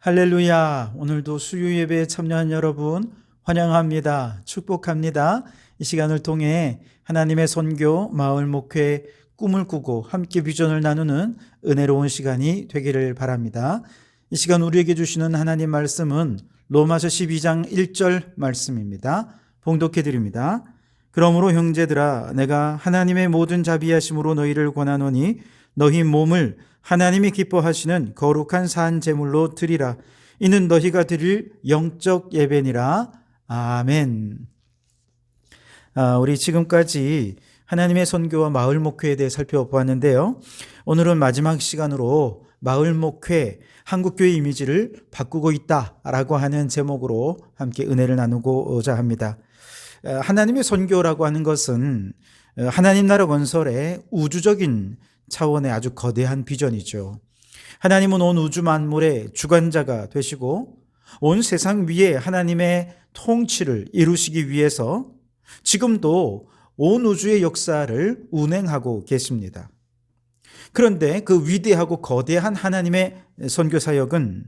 할렐루야. 오늘도 수요 예배에 참여한 여러분 환영합니다. 축복합니다. 이 시간을 통해 하나님의 선교 마을 목회 꿈을 꾸고 함께 비전을 나누는 은혜로운 시간이 되기를 바랍니다. 이 시간 우리에게 주시는 하나님 말씀은 로마서 12장 1절 말씀입니다. 봉독해 드립니다. 그러므로 형제들아, 내가 하나님의 모든 자비하심으로 너희를 권하노니 너희 몸을 하나님이 기뻐하시는 거룩한 산 제물로 드리라. 이는 너희가 드릴 영적 예배니라. 아멘. 우리 지금까지 하나님의 선교와 마을 목회에 대해 살펴보았는데요. 오늘은 마지막 시간으로 마을 목회, 한국교회 이미지를 바꾸고 있다라고 하는 제목으로 함께 은혜를 나누고자 합니다. 하나님의 선교라고 하는 것은 하나님 나라 건설의 우주적인 차원의 아주 거대한 비전이죠. 하나님은 온 우주 만물의 주관자가 되시고 온 세상 위에 하나님의 통치를 이루시기 위해서 지금도 온 우주의 역사를 운행하고 계십니다. 그런데 그 위대하고 거대한 하나님의 선교 사역은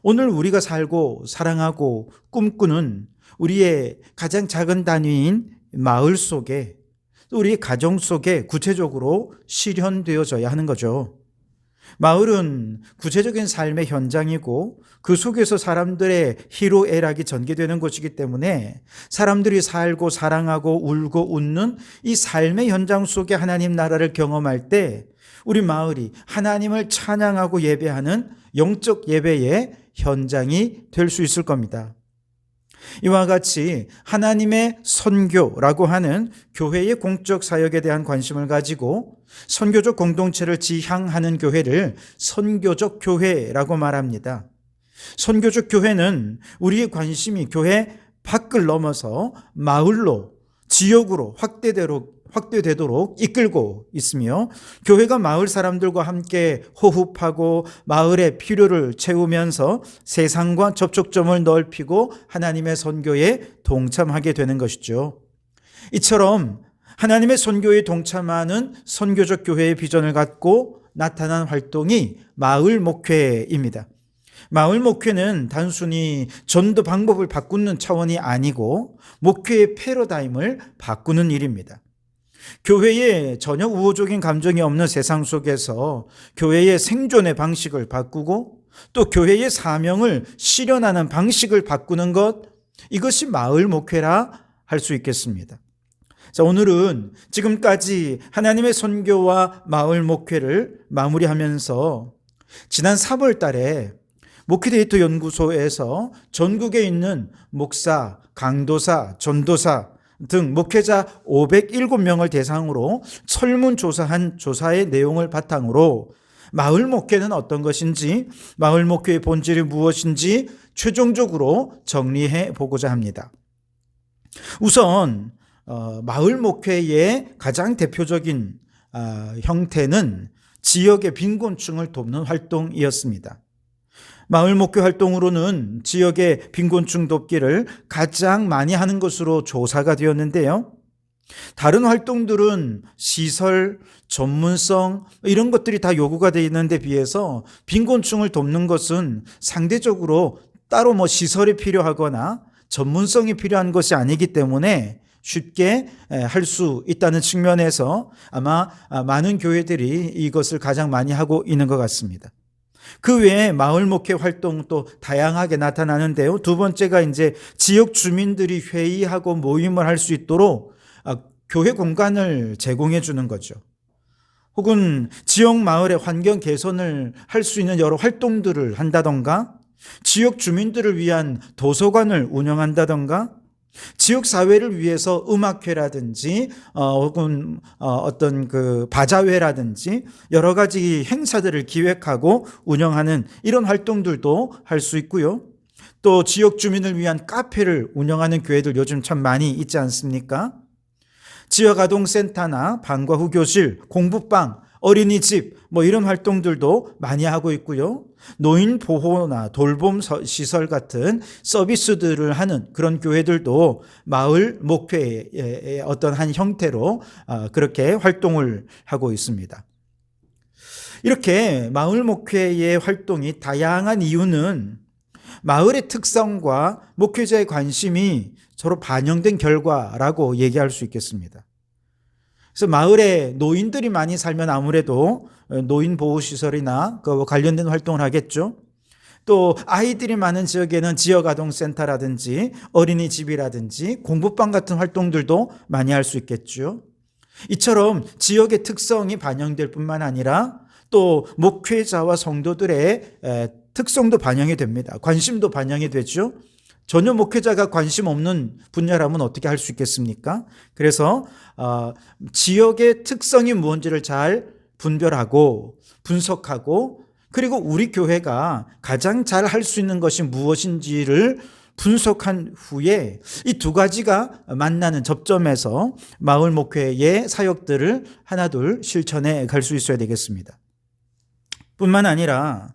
오늘 우리가 살고 사랑하고 꿈꾸는 우리의 가장 작은 단위인 마을 속에, 또 우리의 가정 속에 구체적으로 실현되어져야 하는 거죠. 마을은 구체적인 삶의 현장이고 그 속에서 사람들의 희로애락이 전개되는 곳이기 때문에 사람들이 살고 사랑하고 울고 웃는 이 삶의 현장 속에 하나님 나라를 경험할 때 우리 마을이 하나님을 찬양하고 예배하는 영적 예배의 현장이 될 수 있을 겁니다. 이와 같이 하나님의 선교라고 하는 교회의 공적 사역에 대한 관심을 가지고 선교적 공동체를 지향하는 교회를 선교적 교회라고 말합니다. 선교적 교회는 우리의 관심이 교회 밖을 넘어서 마을로, 지역으로 확대되도록 이끌고 있으며, 교회가 마을 사람들과 함께 호흡하고 마을의 필요를 채우면서 세상과 접촉점을 넓히고 하나님의 선교에 동참하게 되는 것이죠. 이처럼 하나님의 선교에 동참하는 선교적 교회의 비전을 갖고 나타난 활동이 마을 목회입니다. 마을 목회는 단순히 전도 방법을 바꾸는 차원이 아니고 목회의 패러다임을 바꾸는 일입니다. 교회에 전혀 우호적인 감정이 없는 세상 속에서 교회의 생존의 방식을 바꾸고 또 교회의 사명을 실현하는 방식을 바꾸는 것, 이것이 마을 목회라 할 수 있겠습니다. 자, 오늘은 지금까지 하나님의 선교와 마을 목회를 마무리하면서 지난 3월 달에 목회데이터 연구소에서 전국에 있는 목사, 강도사, 전도사 등 목회자 507명을 대상으로 설문조사한 조사의 내용을 바탕으로 마을 목회는 어떤 것인지, 마을 목회의 본질이 무엇인지 최종적으로 정리해 보고자 합니다. 우선 마을 목회의 가장 대표적인 형태는 지역의 빈곤층을 돕는 활동이었습니다. 마을 목회 활동으로는 지역의 빈곤층 돕기를 가장 많이 하는 것으로 조사가 되었는데요. 다른 활동들은 시설, 전문성 이런 것들이 다 요구가 되어 있는데 비해서 빈곤층을 돕는 것은 상대적으로 따로 시설이 필요하거나 전문성이 필요한 것이 아니기 때문에 쉽게 할 수 있다는 측면에서 아마 많은 교회들이 이것을 가장 많이 하고 있는 것 같습니다. 그 외에 마을 목회 활동도 다양하게 나타나는데요. 두 번째가 이제 지역 주민들이 회의하고 모임을 할 수 있도록 교회 공간을 제공해 주는 거죠. 혹은 지역 마을의 환경 개선을 할 수 있는 여러 활동들을 한다던가, 지역 주민들을 위한 도서관을 운영한다던가, 지역 사회를 위해서 음악회라든지 혹은 어떤 바자회라든지 여러 가지 행사들을 기획하고 운영하는 이런 활동들도 할 수 있고요. 또 지역 주민을 위한 카페를 운영하는 교회들 요즘 참 많이 있지 않습니까? 지역 아동센터나 방과 후 교실, 공부방, 어린이집 이런 활동들도 많이 하고 있고요. 노인 보호나 돌봄 시설 같은 서비스들을 하는 그런 교회들도 마을 목회의 어떤 한 형태로 그렇게 활동을 하고 있습니다. 이렇게 마을 목회의 활동이 다양한 이유는 마을의 특성과 목회자의 관심이 서로 반영된 결과라고 얘기할 수 있겠습니다. 그래서 마을에 노인들이 많이 살면 아무래도 노인 보호시설이나 그 관련된 활동을 하겠죠. 또 아이들이 많은 지역에는 지역아동센터라든지 어린이집이라든지 공부방 같은 활동들도 많이 할 수 있겠죠. 이처럼 지역의 특성이 반영될 뿐만 아니라 또 목회자와 성도들의 특성도 반영이 됩니다. 관심도 반영이 되죠. 전혀 목회자가 관심 없는 분야라면 어떻게 할 수 있겠습니까? 그래서 지역의 특성이 무엇인지를 잘 분별하고 분석하고 그리고 우리 교회가 가장 잘 할 수 있는 것이 무엇인지를 분석한 후에 이 두 가지가 만나는 접점에서 마을 목회의 사역들을 하나둘 실천해 갈 수 있어야 되겠습니다. 뿐만 아니라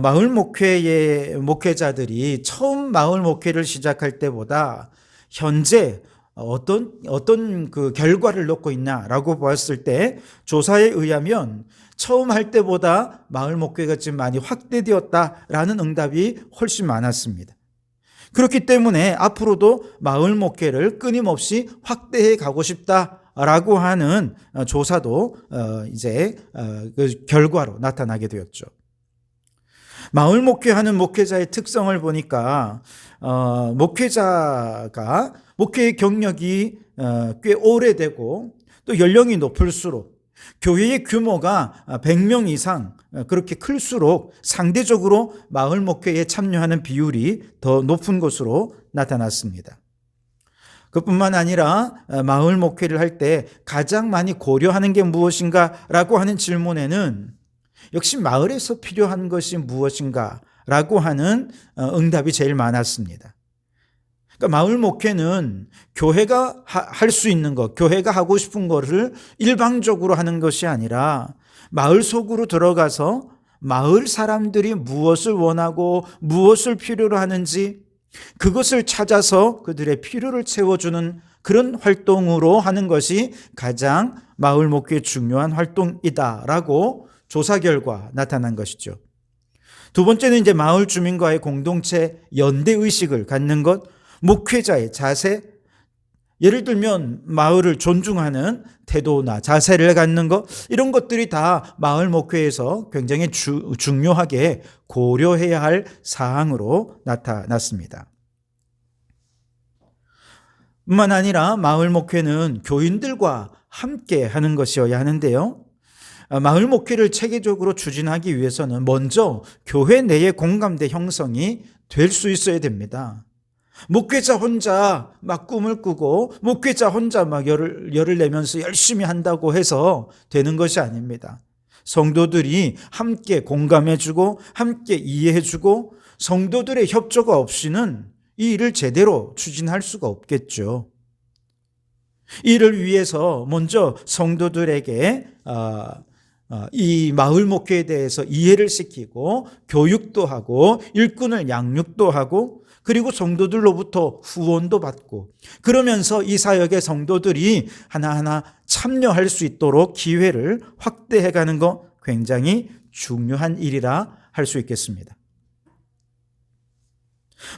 마을 목회의 목회자들이 처음 마을 목회를 시작할 때보다 현재 어떤 그 결과를 놓고 있나라고 보았을 때 조사에 의하면 처음 할 때보다 마을 목회가 지금 많이 확대되었다라는 응답이 훨씬 많았습니다. 그렇기 때문에 앞으로도 마을 목회를 끊임없이 확대해 가고 싶다라고 하는 조사도 이제 그 결과로 나타나게 되었죠. 마을 목회하는 목회자의 특성을 보니까 목회자가 목회의 경력이 꽤 오래되고 또 연령이 높을수록 교회의 규모가 100명 이상 그렇게 클수록 상대적으로 마을 목회에 참여하는 비율이 더 높은 것으로 나타났습니다. 그뿐만 아니라 마을 목회를 할 때 가장 많이 고려하는 게 무엇인가라고 하는 질문에는 역시 마을에서 필요한 것이 무엇인가라고 하는 응답이 제일 많았습니다. 그러니까 마을 목회는 교회가 할 수 있는 것, 교회가 하고 싶은 것을 일방적으로 하는 것이 아니라 마을 속으로 들어가서 마을 사람들이 무엇을 원하고 무엇을 필요로 하는지 그것을 찾아서 그들의 필요를 채워주는 그런 활동으로 하는 것이 가장 마을 목회의 중요한 활동이다라고 조사 결과 나타난 것이죠. 두 번째는 이제 마을 주민과의 공동체 연대 의식을 갖는 것, 목회자의 자세, 예를 들면 마을을 존중하는 태도나 자세를 갖는 것, 이런 것들이 다 마을 목회에서 굉장히 중요하게 고려해야 할 사항으로 나타났습니다. 뿐만 아니라 마을 목회는 교인들과 함께 하는 것이어야 하는데요. 마을 목회를 체계적으로 추진하기 위해서는 먼저 교회 내의 공감대 형성이 될 수 있어야 됩니다. 목회자 혼자 막 꿈을 꾸고 목회자 혼자 막 열을 내면서 열심히 한다고 해서 되는 것이 아닙니다. 성도들이 함께 공감해주고 함께 이해해주고 성도들의 협조가 없이는 이 일을 제대로 추진할 수가 없겠죠. 이를 위해서 먼저 성도들에게 이 마을 목회에 대해서 이해를 시키고 교육도 하고 일꾼을 양육도 하고 그리고 성도들로부터 후원도 받고 그러면서 이 사역의 성도들이 하나하나 참여할 수 있도록 기회를 확대해가는 것 굉장히 중요한 일이라 할 수 있겠습니다.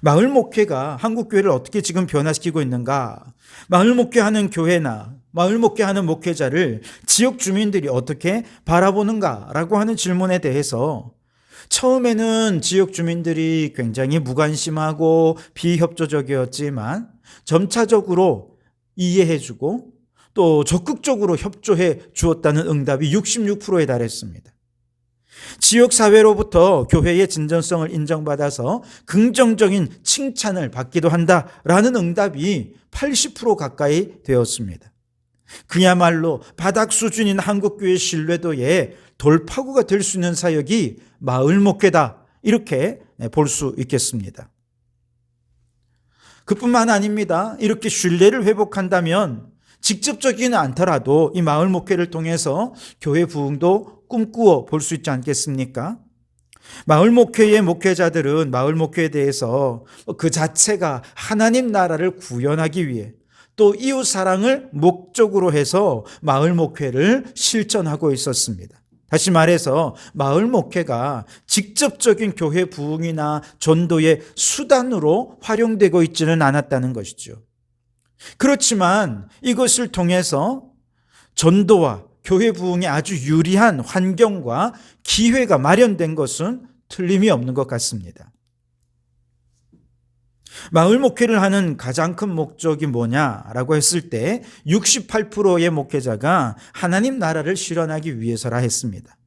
마을 목회가 한국 교회를 어떻게 지금 변화시키고 있는가? 마을 목회하는 교회나 마을 목회하는 목회자를 지역 주민들이 어떻게 바라보는가라고 하는 질문에 대해서 처음에는 지역 주민들이 굉장히 무관심하고 비협조적이었지만 점차적으로 이해해주고 또 적극적으로 협조해 주었다는 응답이 66%에 달했습니다. 지역사회로부터 교회의 진정성을 인정받아서 긍정적인 칭찬을 받기도 한다라는 응답이 80% 가까이 되었습니다. 그야말로 바닥 수준인 한국교회 신뢰도에 돌파구가 될 수 있는 사역이 마을 목회다 이렇게 볼 수 있겠습니다. 그뿐만 아닙니다. 이렇게 신뢰를 회복한다면 직접적이는 않더라도 이 마을 목회를 통해서 교회 부흥도 꿈꾸어 볼 수 있지 않겠습니까? 마을 목회의 목회자들은 마을 목회에 대해서 그 자체가 하나님 나라를 구현하기 위해 또 이웃 사랑을 목적으로 해서 마을 목회를 실천하고 있었습니다. 다시 말해서 마을 목회가 직접적인 교회 부흥이나 전도의 수단으로 활용되고 있지는 않았다는 것이죠. 그렇지만 이것을 통해서 전도와 교회 부흥에 아주 유리한 환경과 기회가 마련된 것은 틀림이 없는 것 같습니다. 마을 목회를 하는 가장 큰 목적이 뭐냐라고 했을 때 68%의 목회자가 하나님 나라를 실현하기 위해서라 했습니다.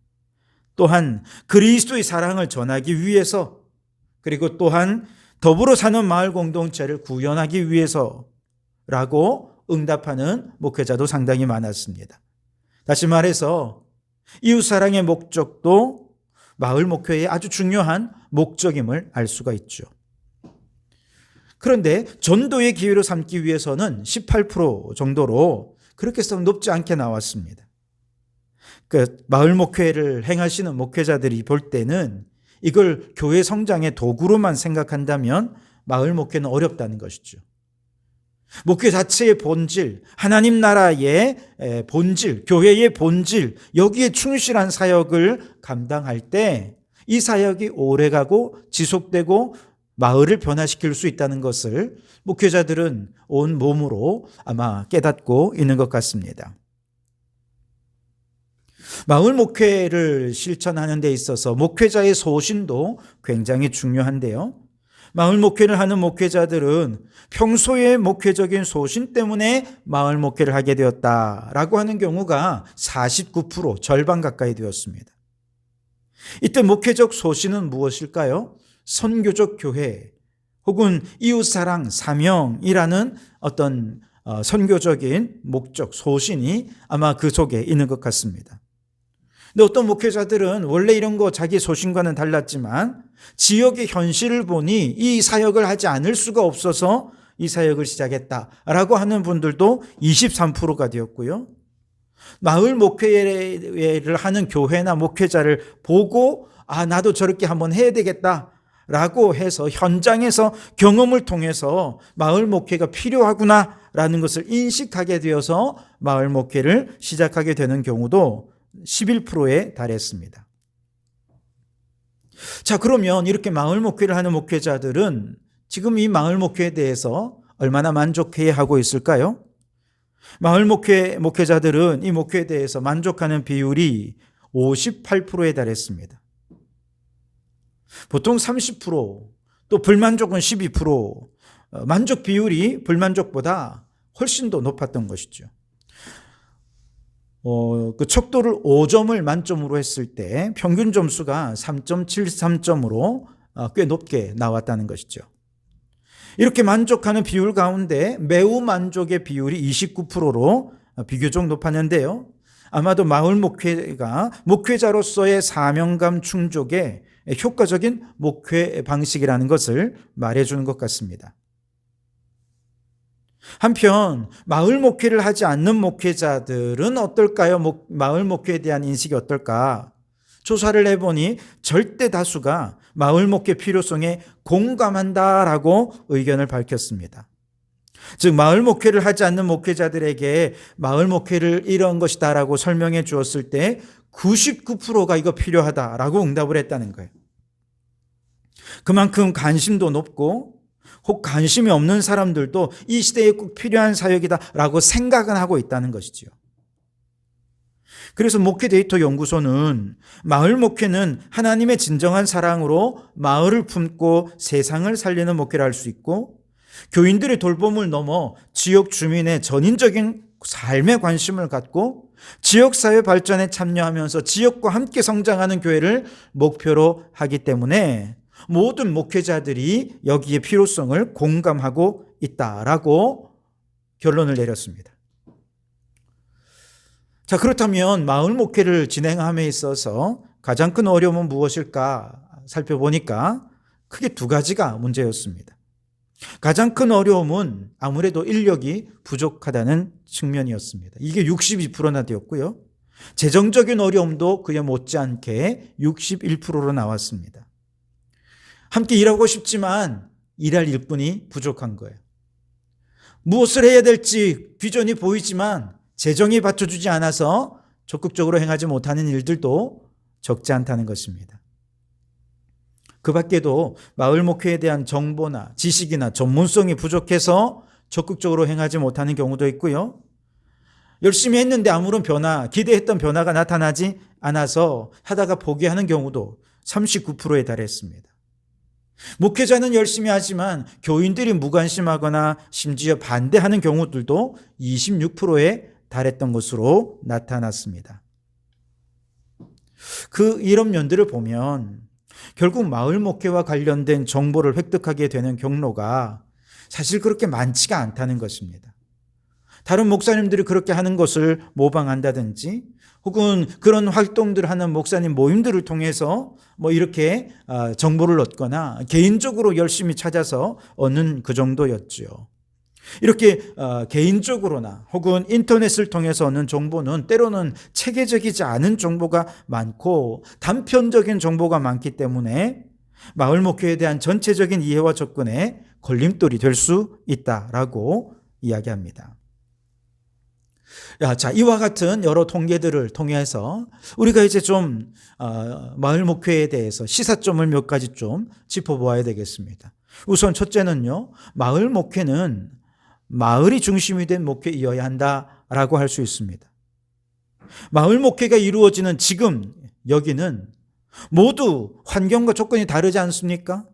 또한 그리스도의 사랑을 전하기 위해서, 그리고 또한 더불어 사는 마을 공동체를 구현하기 위해서라고 응답하는 목회자도 상당히 많았습니다. 다시 말해서 이웃사랑의 목적도 마을 목회의 아주 중요한 목적임을 알 수가 있죠. 그런데 전도의 기회로 삼기 위해서는 18% 정도로 그렇게 해서 높지 않게 나왔습니다. 그 마을 목회를 행하시는 목회자들이 볼 때는 이걸 교회 성장의 도구로만 생각한다면 마을 목회는 어렵다는 것이죠. 목회 자체의 본질, 하나님 나라의 본질, 교회의 본질, 여기에 충실한 사역을 감당할 때 이 사역이 오래가고 지속되고 마을을 변화시킬 수 있다는 것을 목회자들은 온 몸으로 아마 깨닫고 있는 것 같습니다. 마을 목회를 실천하는 데 있어서 목회자의 소신도 굉장히 중요한데요. 마을 목회를 하는 목회자들은 평소의 목회적인 소신 때문에 마을 목회를 하게 되었다라고 하는 경우가 49%, 절반 가까이 되었습니다. 이때 목회적 소신은 무엇일까요? 선교적 교회 혹은 이웃사랑 사명이라는 어떤 선교적인 목적, 소신이 아마 그 속에 있는 것 같습니다. 근데 어떤 목회자들은 원래 이런 거 자기 소신과는 달랐지만 지역의 현실을 보니 이 사역을 하지 않을 수가 없어서 이 사역을 시작했다라고 하는 분들도 23%가 되었고요. 마을 목회를 하는 교회나 목회자를 보고 나도 저렇게 한번 해야 되겠다라고 해서 현장에서 경험을 통해서 마을 목회가 필요하구나라는 것을 인식하게 되어서 마을 목회를 시작하게 되는 경우도 11%에 달했습니다. 자, 그러면 이렇게 마을 목회를 하는 목회자들은 지금 이 마을 목회에 대해서 얼마나 만족해야 하고 있을까요? 마을 목회자들은 이 목회에 대해서 만족하는 비율이 58%에 달했습니다. 보통 30%, 또 불만족은 12%, 만족 비율이 불만족보다 훨씬 더 높았던 것이죠. 그 척도를 5점을 만점으로 했을 때 평균 점수가 3.73점으로 꽤 높게 나왔다는 것이죠. 이렇게 만족하는 비율 가운데 매우 만족의 비율이 29%로 비교적 높았는데요. 아마도 마을 목회가 목회자로서의 사명감 충족에 효과적인 목회 방식이라는 것을 말해주는 것 같습니다. 한편 마을 목회를 하지 않는 목회자들은 어떨까요? 마을 목회에 대한 인식이 어떨까? 조사를 해보니 절대 다수가 마을 목회 필요성에 공감한다라고 의견을 밝혔습니다. 즉 마을 목회를 하지 않는 목회자들에게 마을 목회를 이런 것이다라고 설명해 주었을 때 99%가 이거 필요하다라고 응답을 했다는 거예요. 그만큼 관심도 높고 혹 관심이 없는 사람들도 이 시대에 꼭 필요한 사역이다라고 생각은 하고 있다는 것이죠. 그래서 목회 데이터 연구소는 마을 목회는 하나님의 진정한 사랑으로 마을을 품고 세상을 살리는 목회를 할 수 있고 교인들의 돌봄을 넘어 지역 주민의 전인적인 삶에 관심을 갖고 지역사회 발전에 참여하면서 지역과 함께 성장하는 교회를 목표로 하기 때문에 모든 목회자들이 여기에 필요성을 공감하고 있다라고 결론을 내렸습니다. 자, 그렇다면 마을 목회를 진행함에 있어서 가장 큰 어려움은 무엇일까 살펴보니까 크게 두 가지가 문제였습니다. 가장 큰 어려움은 아무래도 인력이 부족하다는 측면이었습니다. 이게 62%나 되었고요. 재정적인 어려움도 그에 못지않게 61%로 나왔습니다. 함께 일하고 싶지만 일할 일꾼이 부족한 거예요. 무엇을 해야 될지 비전이 보이지만 재정이 받쳐주지 않아서 적극적으로 행하지 못하는 일들도 적지 않다는 것입니다. 그 밖에도 마을 목회에 대한 정보나 지식이나 전문성이 부족해서 적극적으로 행하지 못하는 경우도 있고요. 열심히 했는데 아무런 기대했던 변화가 나타나지 않아서 하다가 포기하는 경우도 39%에 달했습니다. 목회자는 열심히 하지만 교인들이 무관심하거나 심지어 반대하는 경우들도 26%에 달했던 것으로 나타났습니다. 이런 면들을 보면 결국 마을 목회와 관련된 정보를 획득하게 되는 경로가 사실 그렇게 많지가 않다는 것입니다. 다른 목사님들이 그렇게 하는 것을 모방한다든지 혹은 그런 활동들을 하는 목사님 모임들을 통해서 이렇게 정보를 얻거나 개인적으로 열심히 찾아서 얻는 그 정도였죠. 이렇게 개인적으로나 혹은 인터넷을 통해서 얻는 정보는 때로는 체계적이지 않은 정보가 많고 단편적인 정보가 많기 때문에 마을 목회에 대한 전체적인 이해와 접근에 걸림돌이 될 수 있다라고 이야기합니다. 자, 이와 같은 여러 통계들을 통해서 우리가 이제 좀 마을 목회에 대해서 시사점을 몇 가지 좀 짚어보아야 되겠습니다. 우선 첫째는요, 마을 목회는 마을이 중심이 된 목회이어야 한다라고 할 수 있습니다. 마을 목회가 이루어지는 지금 여기는 모두 환경과 조건이 다르지 않습니까?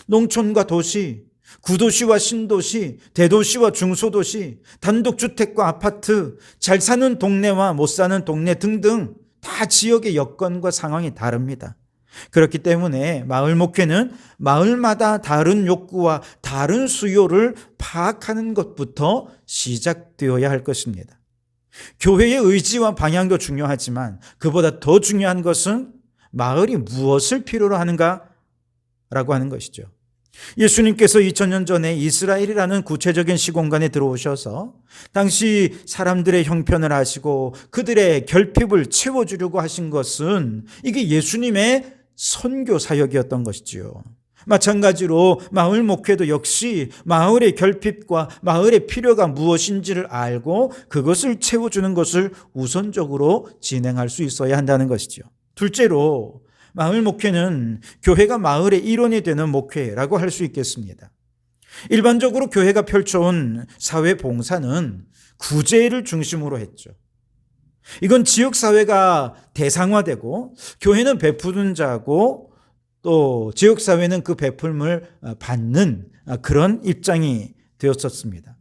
농촌과 도시, 구도시와 신도시, 대도시와 중소도시, 단독주택과 아파트, 잘 사는 동네와 못 사는 동네 등등 다 지역의 여건과 상황이 다릅니다. 그렇기 때문에 마을 목회는 마을마다 다른 욕구와 다른 수요를 파악하는 것부터 시작되어야 할 것입니다. 교회의 의지와 방향도 중요하지만 그보다 더 중요한 것은 마을이 무엇을 필요로 하는가라고 하는 것이죠. 예수님께서 2000년 전에 이스라엘이라는 구체적인 시공간에 들어오셔서 당시 사람들의 형편을 하시고 그들의 결핍을 채워주려고 하신 것은 이게 예수님의 선교 사역이었던 것이지요. 마찬가지로 마을 목회도 역시 마을의 결핍과 마을의 필요가 무엇인지를 알고 그것을 채워주는 것을 우선적으로 진행할 수 있어야 한다는 것이죠. 둘째로 마을 목회는 교회가 마을의 일원이 되는 목회라고 할 수 있겠습니다. 일반적으로 교회가 펼쳐온 사회 봉사는 구제를 중심으로 했죠. 이건 지역사회가 대상화되고 교회는 베푸는 자고 또 지역사회는 그 베풀음을 받는 그런 입장이 되었었습니다.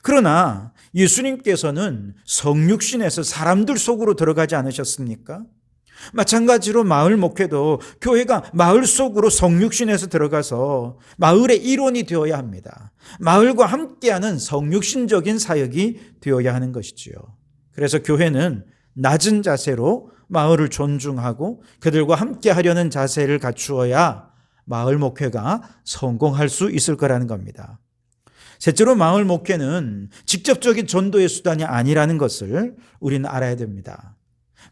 그러나 예수님께서는 성육신에서 사람들 속으로 들어가지 않으셨습니까? 마찬가지로 마을 목회도 교회가 마을 속으로 성육신에서 들어가서 마을의 일원이 되어야 합니다. 마을과 함께하는 성육신적인 사역이 되어야 하는 것이지요. 그래서 교회는 낮은 자세로 마을을 존중하고 그들과 함께하려는 자세를 갖추어야 마을 목회가 성공할 수 있을 거라는 겁니다. 셋째로 마을 목회는 직접적인 전도의 수단이 아니라는 것을 우리는 알아야 됩니다.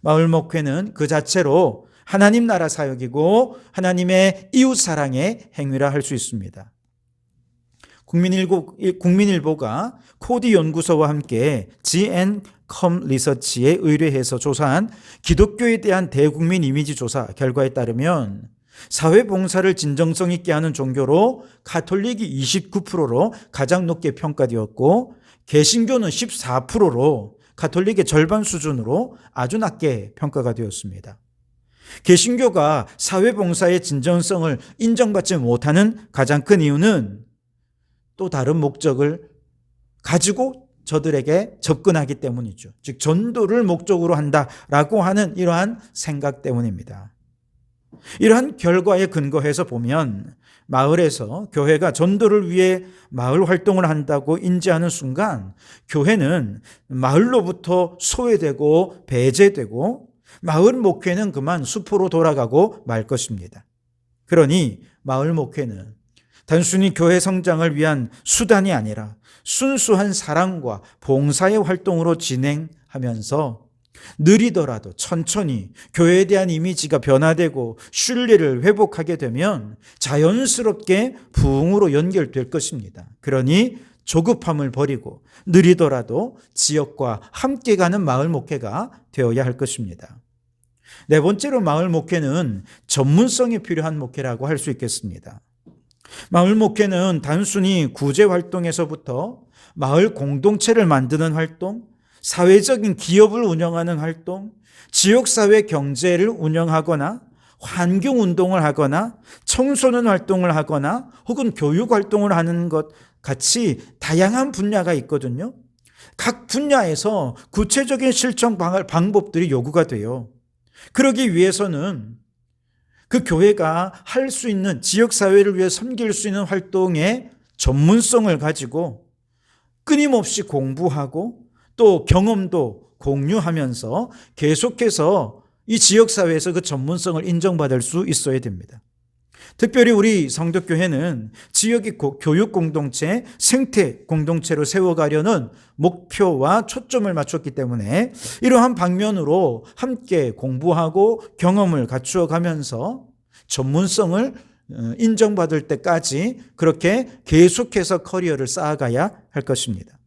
마을 목회는 그 자체로 하나님 나라 사역이고 하나님의 이웃 사랑의 행위라 할 수 있습니다. 국민일보가 코디 연구소와 함께 G&Com 리서치에 의뢰해서 조사한 기독교에 대한 대국민 이미지 조사 결과에 따르면 사회봉사를 진정성 있게 하는 종교로 가톨릭이 29%로 가장 높게 평가되었고 개신교는 14%로 가톨릭의 절반 수준으로 아주 낮게 평가가 되었습니다. 개신교가 사회봉사의 진정성을 인정받지 못하는 가장 큰 이유는 또 다른 목적을 가지고 저들에게 접근하기 때문이죠. 즉 전도를 목적으로 한다라고 하는 이러한 생각 때문입니다. 이러한 결과에 근거해서 보면 마을에서 교회가 전도를 위해 마을 활동을 한다고 인지하는 순간 교회는 마을로부터 소외되고 배제되고 마을 목회는 그만 숲으로 돌아가고 말 것입니다. 그러니 마을 목회는 단순히 교회 성장을 위한 수단이 아니라 순수한 사랑과 봉사의 활동으로 진행하면서 느리더라도 천천히 교회에 대한 이미지가 변화되고 신뢰를 회복하게 되면 자연스럽게 부흥으로 연결될 것입니다. 그러니 조급함을 버리고 느리더라도 지역과 함께 가는 마을 목회가 되어야 할 것입니다. 네 번째로 마을 목회는 전문성이 필요한 목회라고 할 수 있겠습니다. 마을 목회는 단순히 구제 활동에서부터 마을 공동체를 만드는 활동, 사회적인 기업을 운영하는 활동, 지역사회 경제를 운영하거나 환경운동을 하거나 청소년 활동을 하거나 혹은 교육 활동을 하는 것 같이 다양한 분야가 있거든요. 각 분야에서 구체적인 실천 방법들이 요구가 돼요. 그러기 위해서는 그 교회가 할 수 있는 지역사회를 위해 섬길 수 있는 활동의 전문성을 가지고 끊임없이 공부하고 또 경험도 공유하면서 계속해서 이 지역사회에서 그 전문성을 인정받을 수 있어야 됩니다. 특별히 우리 성덕교회는 지역의 교육 공동체, 생태 공동체로 세워가려는 목표와 초점을 맞췄기 때문에 이러한 방면으로 함께 공부하고 경험을 갖추어 가면서 전문성을 인정받을 때까지 그렇게 계속해서 커리어를 쌓아가야 할 것입니다.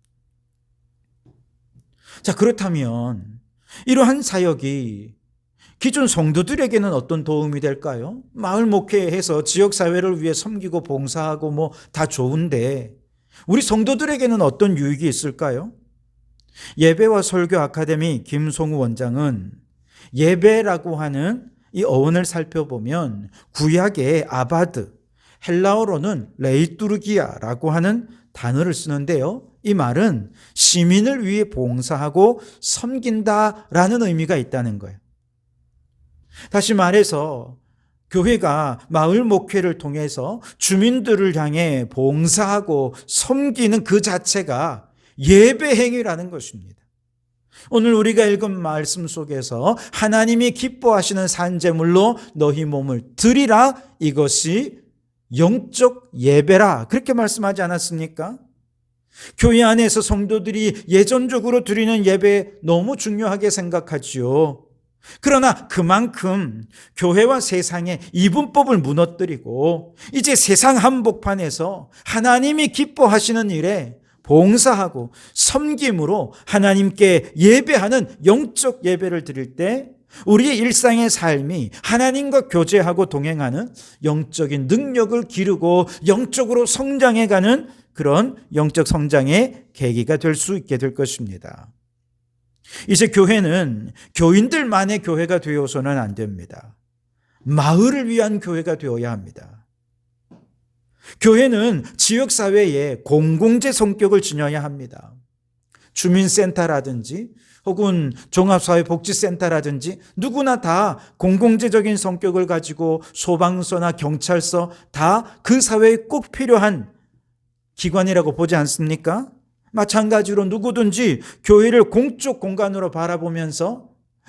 자, 그렇다면 이러한 사역이 기존 성도들에게는 어떤 도움이 될까요? 마을 목회해서 지역사회를 위해 섬기고 봉사하고 뭐 다 좋은데 우리 성도들에게는 어떤 유익이 있을까요? 예배와 설교 아카데미 김송우 원장은 예배라고 하는 이 어원을 살펴보면 구약의 아바드, 헬라어로는 레이뚜르기아라고 하는 단어를 쓰는데요. 이 말은 시민을 위해 봉사하고 섬긴다라는 의미가 있다는 거예요. 다시 말해서 교회가 마을 목회를 통해서 주민들을 향해 봉사하고 섬기는 그 자체가 예배 행위라는 것입니다. 오늘 우리가 읽은 말씀 속에서 하나님이 기뻐하시는 산제물로 너희 몸을 드리라, 이것이 영적 예배라, 그렇게 말씀하지 않았습니까? 교회 안에서 성도들이 예전적으로 드리는 예배 너무 중요하게 생각하지요. 그러나 그만큼 교회와 세상의 이분법을 무너뜨리고 이제 세상 한복판에서 하나님이 기뻐하시는 일에 봉사하고 섬김으로 하나님께 예배하는 영적 예배를 드릴 때 우리의 일상의 삶이 하나님과 교제하고 동행하는 영적인 능력을 기르고 영적으로 성장해가는 그런 영적 성장의 계기가 될 수 있게 될 것입니다. 이제 교회는 교인들만의 교회가 되어서는 안 됩니다. 마을을 위한 교회가 되어야 합니다. 교회는 지역사회에 공공재 성격을 지녀야 합니다. 주민센터라든지 혹은 종합사회복지센터라든지 누구나 다 공공재적인 성격을 가지고 소방서나 경찰서 다 그 사회에 꼭 필요한 기관이라고 보지 않습니까? 마찬가지로 누구든지 교회를 공적 공간으로 바라보면서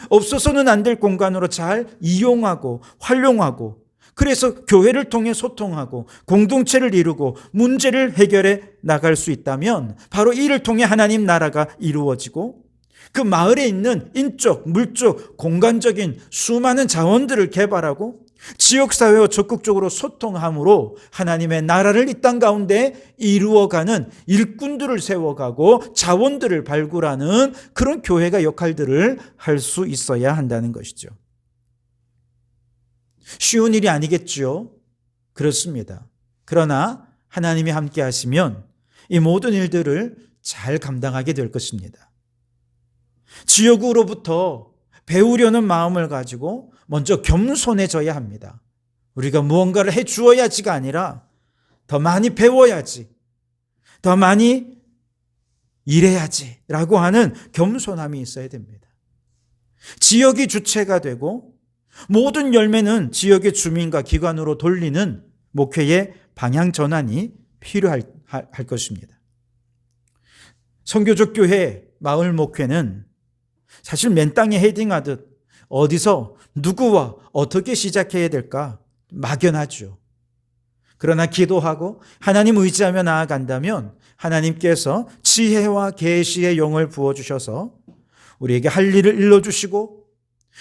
없어서는 안 될 공간으로 잘 이용하고 활용하고 그래서 교회를 통해 소통하고 공동체를 이루고 문제를 해결해 나갈 수 있다면 바로 이를 통해 하나님 나라가 이루어지고 그 마을에 있는 인적, 물적, 공간적인 수많은 자원들을 개발하고 지역사회와 적극적으로 소통함으로 하나님의 나라를 이 땅 가운데 이루어가는 일꾼들을 세워가고 자원들을 발굴하는 그런 교회가 역할들을 할 수 있어야 한다는 것이죠. 쉬운 일이 아니겠죠. 그렇습니다. 그러나 하나님이 함께 하시면 이 모든 일들을 잘 감당하게 될 것입니다. 지역으로부터 배우려는 마음을 가지고 먼저 겸손해져야 합니다. 우리가 무언가를 해 주어야지가 아니라 더 많이 배워야지, 더 많이 일해야지라고 하는 겸손함이 있어야 됩니다. 지역이 주체가 되고 모든 열매는 지역의 주민과 기관으로 돌리는 목회의 방향 전환이 필요할 것입니다. 선교적 교회 마을 목회는 사실 맨 땅에 헤딩하듯 어디서 누구와 어떻게 시작해야 될까 막연하죠. 그러나 기도하고 하나님 의지하며 나아간다면 하나님께서 지혜와 계시의 영을 부어주셔서 우리에게 할 일을 일러주시고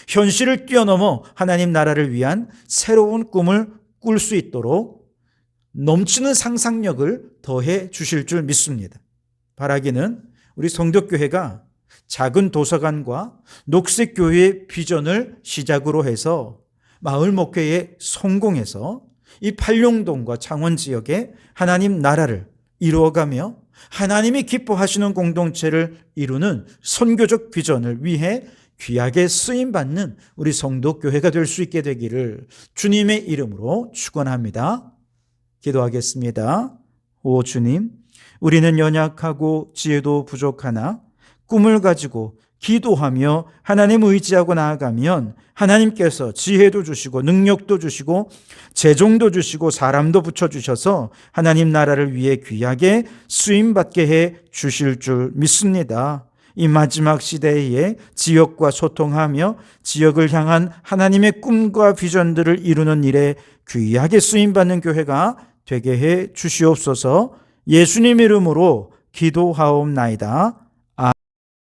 현실을 뛰어넘어 하나님 나라를 위한 새로운 꿈을 꿀 수 있도록 넘치는 상상력을 더해 주실 줄 믿습니다. 바라기는 우리 성덕교회가 작은 도서관과 녹색교회의 비전을 시작으로 해서 마을 목회에 성공해서 이 팔룡동과 창원 지역에 하나님 나라를 이루어가며 하나님이 기뻐하시는 공동체를 이루는 선교적 비전을 위해 귀하게 쓰임받는 우리 성도교회가 될 수 있게 되기를 주님의 이름으로 축원합니다. 기도하겠습니다. 오 주님, 우리는 연약하고 지혜도 부족하나 꿈을 가지고 기도하며 하나님 의지하고 나아가면 하나님께서 지혜도 주시고 능력도 주시고 재종도 주시고 사람도 붙여주셔서 하나님 나라를 위해 귀하게 쓰임받게 해 주실 줄 믿습니다. 이 마지막 시대에 지역과 소통하며 지역을 향한 하나님의 꿈과 비전들을 이루는 일에 귀하게 쓰임받는 교회가 되게 해 주시옵소서. 예수님 이름으로 기도하옵나이다.